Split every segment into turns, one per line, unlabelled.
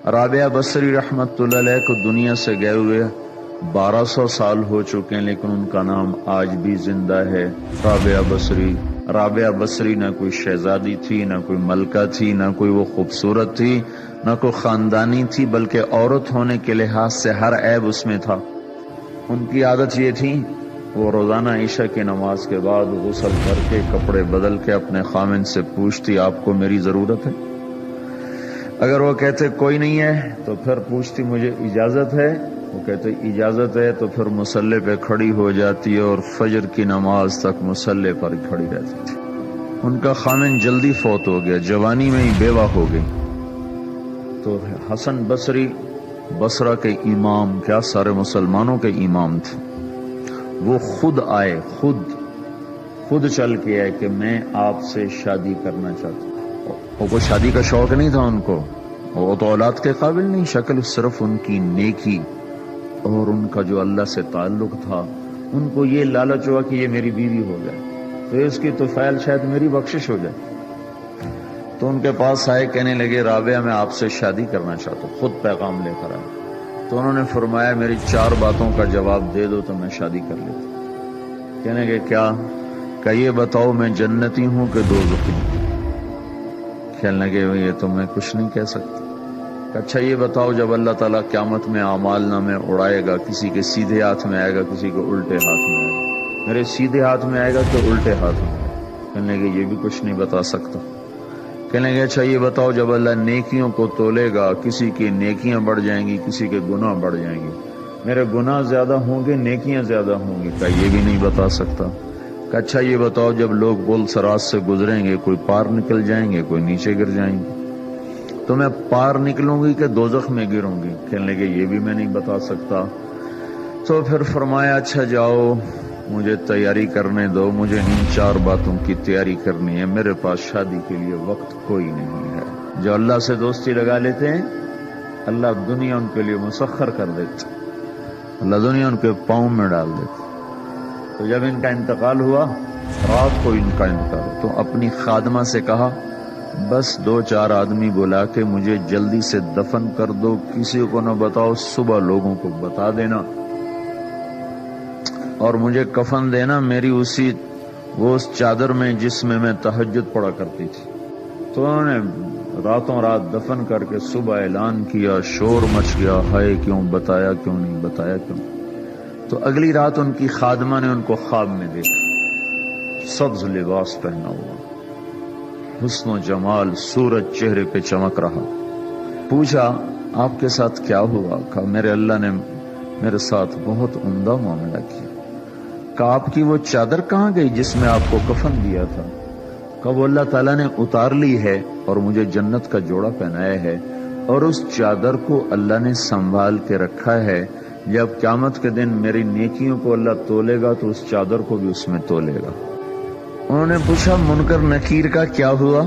رابعہ بصری رحمت اللہ علیہ کو دنیا سے گئے ہوئے 1200 سال ہو چکے ہیں، لیکن ان کا نام آج بھی زندہ ہے، رابعہ بصری۔ رابعہ بصری نہ کوئی شہزادی تھی، نہ کوئی ملکہ تھی، نہ کوئی وہ خوبصورت تھی، نہ کوئی خاندانی تھی، بلکہ عورت ہونے کے لحاظ سے ہر عیب اس میں تھا۔ ان کی عادت یہ تھی، وہ روزانہ عشاء کی نماز کے بعد غسل کر کے کپڑے بدل کے اپنے خامن سے پوچھتی آپ کو میری ضرورت ہے؟ اگر وہ کہتے کوئی نہیں ہے تو پھر پوچھتی مجھے اجازت ہے؟ وہ کہتے اجازت ہے تو پھر مصلی پہ کھڑی ہو جاتی ہے اور فجر کی نماز تک مصلی پر کھڑی رہتی تھی۔ ان کا خامن جلدی فوت ہو گیا، جوانی میں ہی بیوہ ہو گئی، تو حسن بصری بصرہ کے امام، کیا سارے مسلمانوں کے امام تھے، وہ خود آئے، خود چل کے آئے کہ میں آپ سے شادی کرنا چاہتا ہوں۔ وہ کوئی شادی کا شوق نہیں تھا ان کو، وہ تو اولاد کے قابل نہیں، شکل صرف ان کی نیکی اور ان کا جو اللہ سے تعلق تھا، ان کو یہ لالچ ہوا کہ یہ میری بیوی ہو جائے تو اس کی طفیل شاید میری بخشش ہو جائے۔ تو ان کے پاس آئے، کہنے لگے رابعہ میں آپ سے شادی کرنا چاہتا ہوں، خود پیغام لے کر آئے۔ تو انہوں نے فرمایا میری 4 باتوں کا جواب دے دو تو میں شادی کر لیتا۔ کہنے لگے کیا؟ کہ یہ بتاؤ میں جنتی ہوں کہ دوزخی ہوں؟ کہنے لگے یہ تو میں کچھ نہیں کہہ سکتا۔ اچھا یہ بتاؤ جب اللہ تعالیٰ قیامت میں اعمال نامے اڑائے گا، کسی کے سیدھے ہاتھ میں آئے گا، کسی کے الٹے ہاتھ میں آئے گا، میرے سیدھے ہاتھ میں آئے گا کہ الٹے ہاتھ میں؟ کہنے لگے یہ بھی کچھ نہیں بتا سکتا۔ کہنے لگے اچھا یہ بتاؤ جب اللہ نیکیوں کو تولے گا، کسی کی نیکیاں بڑھ جائیں گی، کسی کے گناہ بڑھ جائیں گے، میرے گناہ زیادہ ہوں گے نیکیاں زیادہ ہوں گی؟ کہ یہ بھی نہیں بتا سکتا۔ کہ اچھا یہ بتاؤ جب لوگ پل صراط سے گزریں گے، کوئی پار نکل جائیں گے، کوئی نیچے گر جائیں گے، تو میں پار نکلوں گی کہ دوزخ میں گروں گی؟ کہنے لگے یہ بھی میں نہیں بتا سکتا۔ تو پھر فرمایا اچھا جاؤ مجھے تیاری کرنے دو، مجھے ان 4 باتوں کی تیاری کرنی ہے، میرے پاس شادی کے لیے وقت کوئی نہیں ہے۔ جو اللہ سے دوستی لگا لیتے ہیں اللہ دنیا ان کے لیے مسخر کر دیتے، اللہ دنیا ان کے پاؤں میں ڈال دیتے۔ تو جب ان کا انتقال ہوا، رات کو ان کا انتقال ہوا، تو اپنی خادمہ سے کہا بس 2-4 آدمی بلا کے مجھے جلدی سے دفن کر دو، کسی کو نہ بتاؤ، صبح لوگوں کو بتا دینا، اور مجھے کفن دینا میری وہ اس چادر میں جس میں میں تہجد پڑا کرتی تھی۔ تو انہوں نے راتوں رات دفن کر کے صبح اعلان کیا، شور مچ گیا، ہائے کیوں بتایا، کیوں نہیں بتایا، کیوں؟ تو اگلی رات ان کی خادمہ نے ان کو خواب میں دیکھا، سبز لباس پہنا ہوا، حسن و جمال، سورج چہرے پہ چمک رہا۔ پوچھا آپ کے ساتھ کیا ہوا؟ کہا میرے اللہ نے میرے ساتھ بہت عمدہ معاملہ کیا۔ کہا آپ کی وہ چادر کہاں گئی جس میں آپ کو کفن دیا تھا؟ کہا وہ اللہ تعالیٰ نے اتار لی ہے اور مجھے جنت کا جوڑا پہنایا ہے، اور اس چادر کو اللہ نے سنبھال کے رکھا ہے، جب قیامت کے دن میری نیکیوں کو اللہ تولے گا تو اس چادر کو بھی اس میں تولے گا۔ انہوں نے پوچھا منکر نکیر کا کیا ہوا؟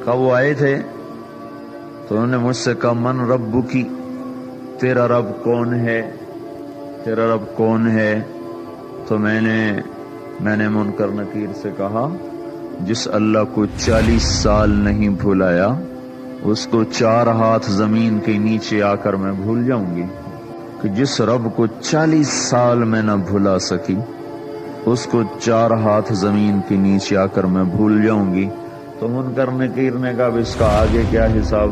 کہا وہ آئے تھے تو انہوں نے مجھ سے کہا من ربکی، تیرا رب کون ہے، تیرا رب کون ہے؟ تو میں نے منکر نکیر سے کہا جس اللہ کو 40 سال نہیں بھلایا اس کو 4 ہاتھ زمین کے نیچے آ کر میں بھول جاؤں گی؟ کہ جس رب کو 40 سال میں نہ بھلا سکی اس کو 4 ہاتھ زمین کے نیچے آ کر میں بھول جاؤں گی؟ تو منکر نکیر نے کہا اس کا آگے کیا حساب